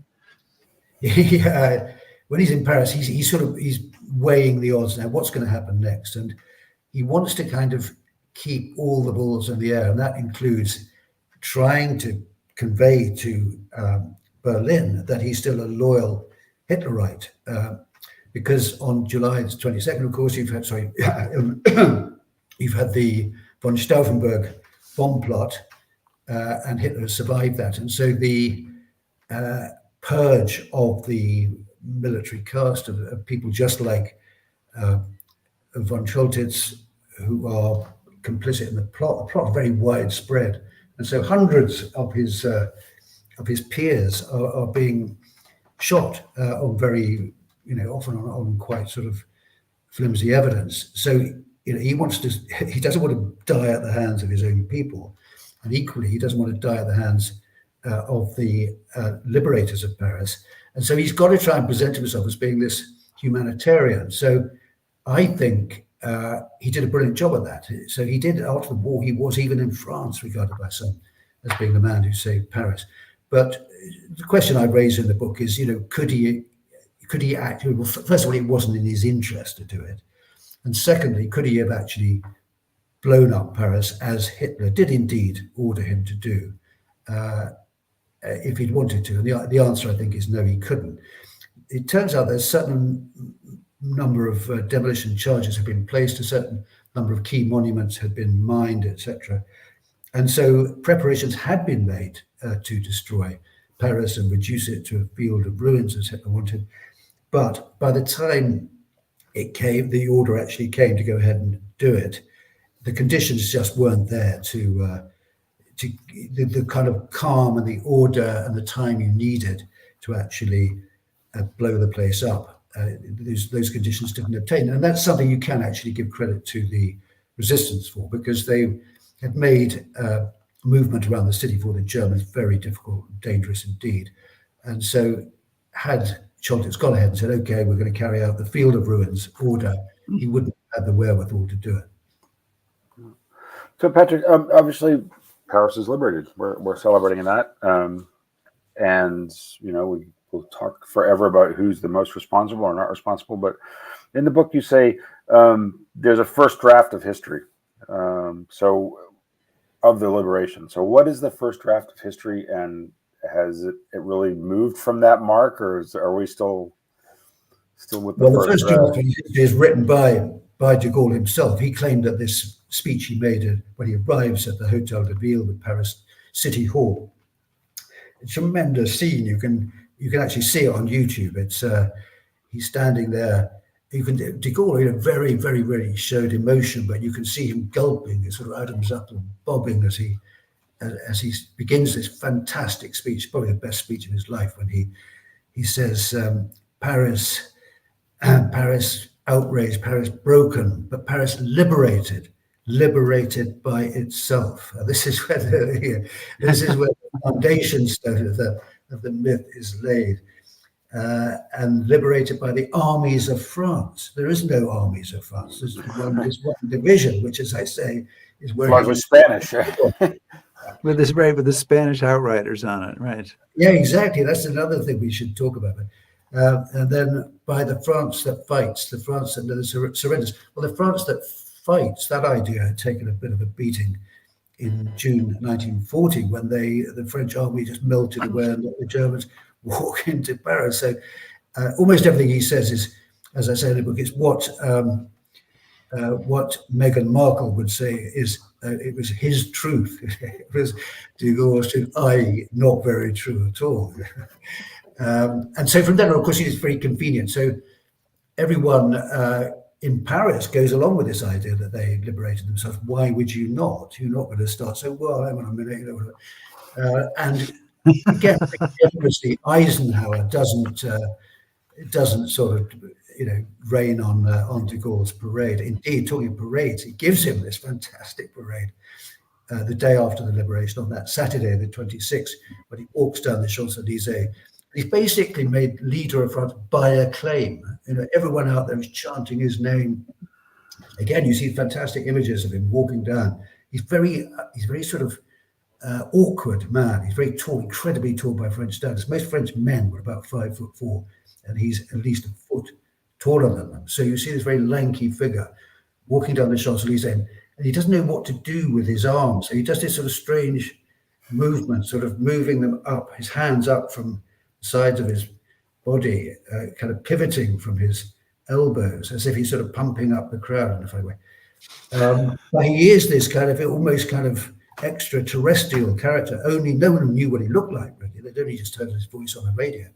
when he's in Paris, he's weighing the odds now. What's going to happen next? And he wants to kind of keep all the balls in the air, and that includes trying to convey to Berlin that he's still a loyal Hitlerite, because on July 22nd, of course, you've had the von Stauffenberg bomb plot, and Hitler survived that, and so the purge of the military caste of people just like von Choltitz, who are complicit in the plot. The plot is very widespread, and so hundreds of his peers are being shot on very, often on quite sort of flimsy evidence. So he doesn't want to die at the hands of his own people, and equally he doesn't want to die at the hands of the liberators of Paris. And so he's got to try and present himself as being this humanitarian. So I think he did a brilliant job of that. So he did, after the war, he was even in France regarded by some as being the man who saved Paris. But the question I raise in the book is, could he act? Well, first of all, it wasn't in his interest to do it. And secondly, could he have actually blown up Paris as Hitler did indeed order him to do, if he'd wanted to? And the answer, I think, is no, he couldn't. It turns out there's a certain number of demolition charges have been placed, a certain number of key monuments had been mined, etc. And so preparations had been made to destroy Paris and reduce it to a field of ruins, as Hitler wanted. But by the time the order actually came to go ahead and do it, the conditions just weren't there to the kind of calm and the order and the time you needed to actually blow the place up. Those conditions didn't obtain, and that's something you can actually give credit to the resistance for, because they had made movement around the city for the Germans very difficult and dangerous indeed. And so had Choltitz gone ahead and said, okay, we're going to carry out the field of ruins order, he wouldn't have the wherewithal to do it. So Patrick, obviously Paris is liberated. We're celebrating that. And, we'll talk forever about who's the most responsible or not responsible. But in the book, you say there's a first draft of history. Of the liberation. So what is the first draft of history, and has it really moved from that mark, or are we still with the first draft of history is written by de Gaulle himself. He claimed that this speech he made when he arrives at the Hotel de Ville, the Paris City Hall, a tremendous scene. You can actually see it on YouTube. It's he's standing there. De Gaulle very, very, very showed emotion, but you can see him gulping. It sort of adams up and bobbing as he begins this fantastic speech, probably the best speech of his life, when he says, Paris outraged, Paris broken, but Paris liberated by itself. This is where the foundation stone of the myth is laid. And liberated by the armies of France. There is no armies of France. There's one division, which, as I say, is where largely Spanish. with the Spanish outriders on it, right? Yeah, exactly. That's another thing we should talk about. And then by the France that fights, the France that surrenders. Well, the France that fights, that idea had taken a bit of a beating in June 1940, when the French army just melted away and let the Germans walk into Paris. So almost everything he says is, as I say in the book, it's what Meghan Markle would say is it was his truth. It was de Gaulle's truth, i.e. not very true at all. And so from then on, of course, it's very convenient. So everyone in Paris goes along with this idea that they liberated themselves. Why would you not? You're not going to start so, well, hang on a minute. And again, obviously, Eisenhower doesn't sort of rain on de Gaulle's parade. Indeed, talking of parades, he gives him this fantastic parade the day after the liberation, on that Saturday, the 26th, when he walks down the Champs-Élysées. He's basically made leader of France by acclaim. Everyone out there is chanting his name. Again, you see fantastic images of him walking down. He's very sort of awkward man. He's very tall, incredibly tall by French standards. Most French men were about 5'4", and he's at least a foot taller than them. So you see this very lanky figure walking down the Champs-Élysées, and he doesn't know what to do with his arms. So he does this sort of strange movement, sort of moving them up, his hands up from the sides of his body, kind of pivoting from his elbows, as if he's sort of pumping up the crowd in a funny way. But he is this kind of almost kind of extraterrestrial character. Only no one knew what he looked like, really. They'd only just heard his voice on the radio.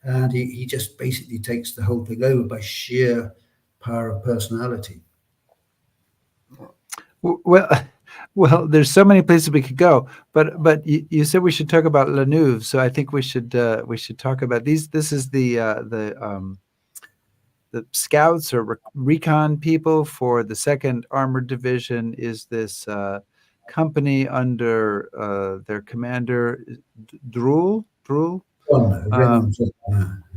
And he just basically takes the whole thing over by sheer power of personality. Well, there's so many places we could go, but you said we should talk about La Nouve, so I think we should talk about these. This is the scouts or recon people for the 2nd Armored Division. Is this company under their commander Drul?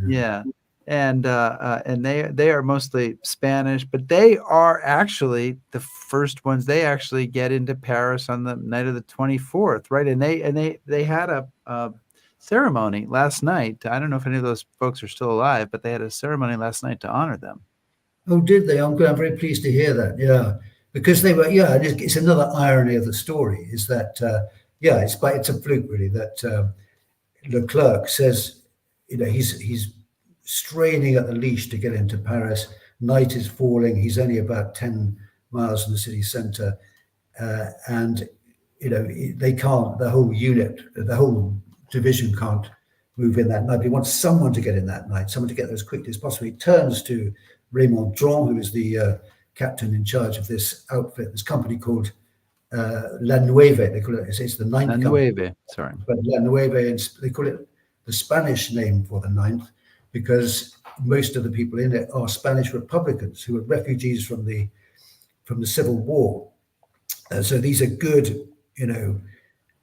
Yeah. And they are mostly Spanish, but they are actually the first ones. They actually get into Paris on the night of the 24th, right? And they had a ceremony last night. I don't know if any of those folks are still alive, but they had a ceremony last night to honor them. Oh, did they? I'm very pleased to hear that. Yeah, because they were. Yeah, it's another irony of the story is that it's a fluke really that Leclerc says he's straining at the leash to get into Paris. Night is falling. He's only about 10 miles from the city centre, and they can't. The whole unit, the whole division can't move in that night. He wants someone to get in that night, someone to get there as quickly as possible. He turns to Raymond Dron, who is the captain in charge of this outfit, this company called La Nueve. They call it. It's the 9th. La Nueve, sorry, but La Nueve, and they call it the Spanish name for the 9th. Because most of the people in it are Spanish Republicans who are refugees from the Civil War. So these are good,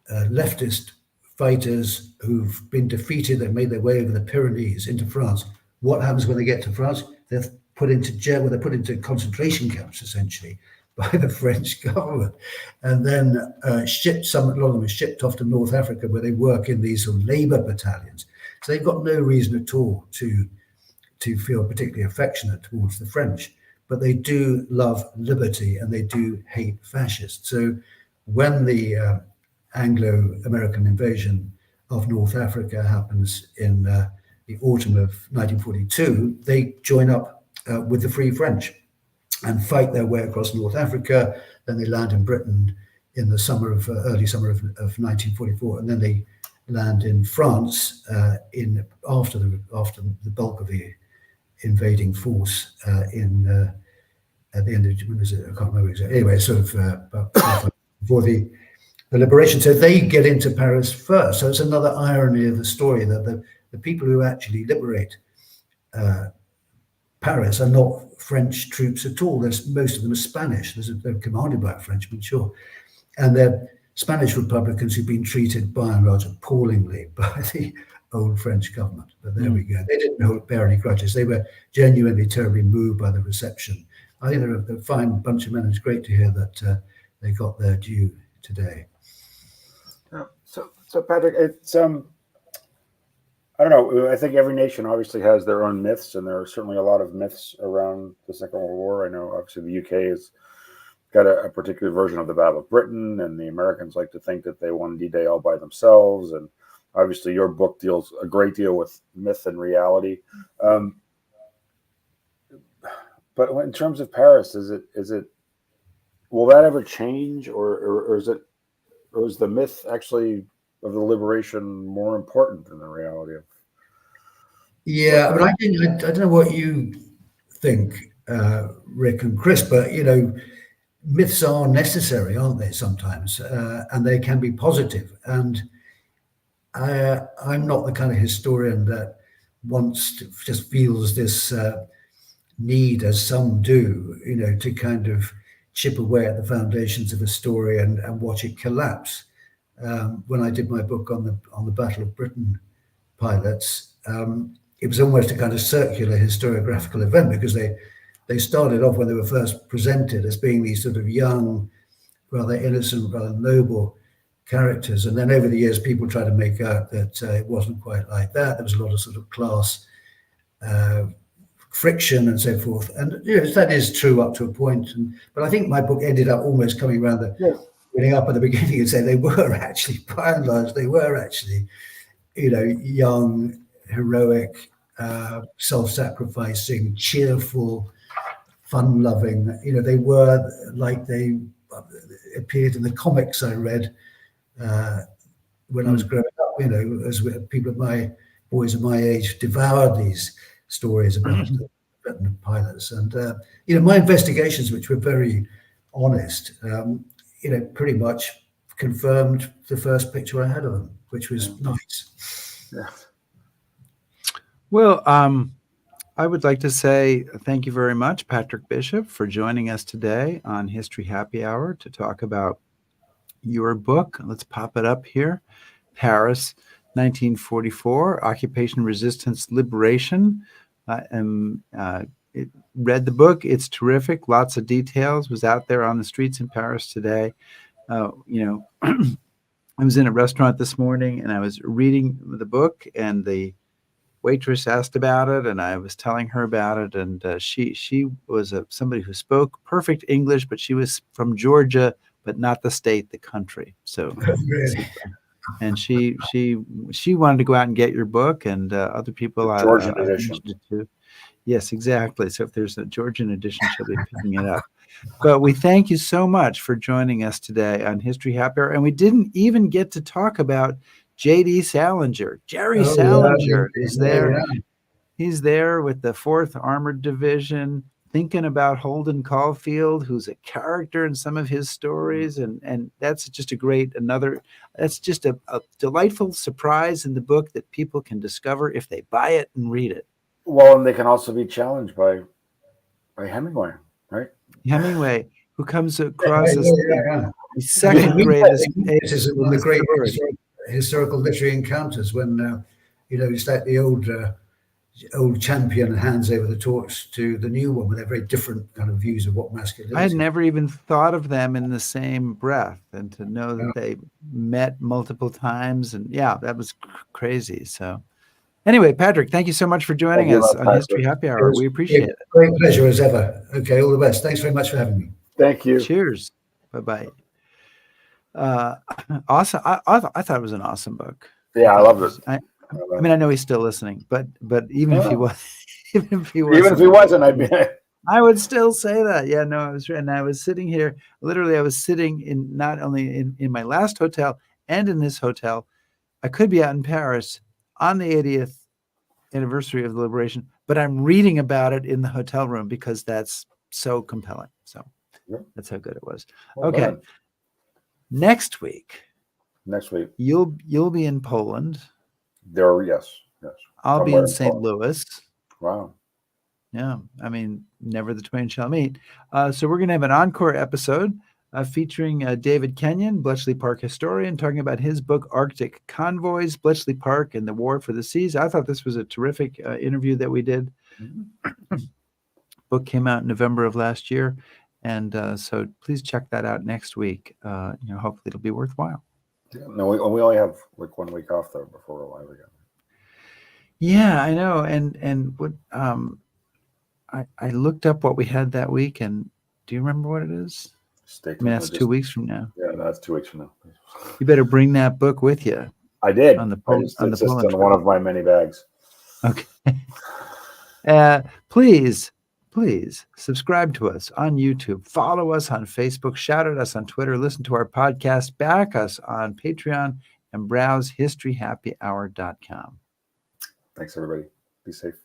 leftist fighters who've been defeated. They've made their way over the Pyrenees into France. What happens when they get to France? They're put into jail. Well, they're put into concentration camps essentially by the French government, and then a lot of them are shipped off to North Africa, where they work in these sort of labor battalions. So they've got no reason at all to feel particularly affectionate towards the French, but they do love liberty and they do hate fascists. So when the Anglo-American invasion of North Africa happens in the autumn of 1942, they join up with the Free French and fight their way across North Africa. Then they land in Britain in the early summer of 1944, and then they land in France after the bulk of the invading force at the end of, when was it? I can't remember exactly. Anyway, sort of about before the liberation. So they get into Paris first. So it's another irony of the story that the people who actually liberate Paris are not French troops at all. Most of them are Spanish. They're commanded by a Frenchman, sure, and they're Spanish Republicans who've been treated by and large appallingly by the old French government. But there we go. They didn't bear any grudges. They were genuinely terribly moved by the reception. I think they're a fine bunch of men. It's great to hear that they got their due today. So Patrick, it's I don't know. I think every nation obviously has their own myths, and there are certainly a lot of myths around the Second World War. I know obviously the UK is got a particular version of the Battle of Britain, and the Americans like to think that they won D-Day all by themselves. And obviously your book deals a great deal with myth and reality. But in terms of Paris, is it will that ever change, or is the myth actually of the liberation more important than the reality of? Yeah, I mean, I don't know what you think, Rick and Chris, but myths are necessary, aren't they, sometimes? And they can be positive. And I'm not the kind of historian that just feels this need, as some do, to kind of chip away at the foundations of a story and watch it collapse. When I did my book on the Battle of Britain pilots, it was almost a kind of circular historiographical event, because they started off when they were first presented as being these sort of young, rather innocent, rather noble characters. And then over the years, people tried to make out that it wasn't quite like that. There was a lot of sort of class friction and so forth. And that is true up to a point. But I think my book ended up almost coming around winning up at the beginning and saying they were actually, by and large, they were actually, young, heroic, self-sacrificing, cheerful, fun-loving. They were like they appeared in the comics I read when I was growing up. As boys of my age devoured these stories about the pilots, and my investigations, which were very honest, pretty much confirmed the first picture I had of them, which was nice. Yeah. Well, I would like to say thank you very much, Patrick Bishop, for joining us today on History Happy Hour to talk about your book. Let's pop it up here. Paris, 1944, Occupation, Resistance, Liberation. Read the book. It's terrific. Lots of details. Was out there on the streets in Paris today. I was in a restaurant this morning and I was reading the book, and the waitress asked about it, and I was telling her about it. And she was somebody who spoke perfect English, but she was from Georgia, but not the state, the country. So, and she wanted to go out and get your book, and other people. Georgian edition. Too. Yes, exactly. So if there's a Georgian edition, she'll be picking it up. But we thank you so much for joining us today on History Happy Hour. And we didn't even get to talk about J.D. Salinger. Jerry Salinger is there. Yeah. He's there with the 4th Armored Division, thinking about Holden Caulfield, who's a character in some of his stories. And that's just that's just a delightful surprise in the book that people can discover if they buy it and read it. Well, and they can also be challenged by Hemingway, right? Hemingway, who comes across as the second greatest. This is one of the great historical literary encounters when, it's like the old champion hands over the torch to the new one with their very different kind of views of what masculinity. I had never even thought of them in the same breath, and to know that they met multiple times, and that was crazy. So. Anyway, Patrick, thank you so much for joining us on History Happy Hour. We appreciate it. Great pleasure as ever. Okay, all the best. Thanks very much for having me. Thank you. Cheers. Bye-bye. Awesome. I thought it was an awesome book. Yeah, I love it. I mean, I know he's still listening, but even if he was, even if he wasn't, I would still say that. Yeah, no, I was right. And I was sitting here. Literally, I was sitting in not only in my last hotel and in this hotel. I could be out in Paris on the 80th anniversary of the liberation, but I'm reading about it in the hotel room because that's so compelling. So that's how good it was. Well okay. Done. Next week, you'll be in Poland. Yes. I'll be in St. Louis. Wow. Yeah. I mean, never the twain shall meet. So we're going to have an encore episode featuring David Kenyon, Bletchley Park historian, talking about his book, Arctic Convoys, Bletchley Park and the War for the Seas. I thought this was a terrific interview that we did. Mm-hmm. Book came out in November of last year. And so please check that out next week. Hopefully it'll be worthwhile. Yeah, no, we only have like 1 week off though before we're live again. Yeah, I know. And what I looked up what we had that week, and do you remember what it is? That's 2 weeks from now. Yeah, that's 2 weeks from now. You better bring that book with you. I did. It's just in one of my many bags. Okay. Please subscribe to us on YouTube, follow us on Facebook, shout at us on Twitter, listen to our podcast, back us on Patreon, and browse historyhappyhour.com. Thanks, everybody. Be safe.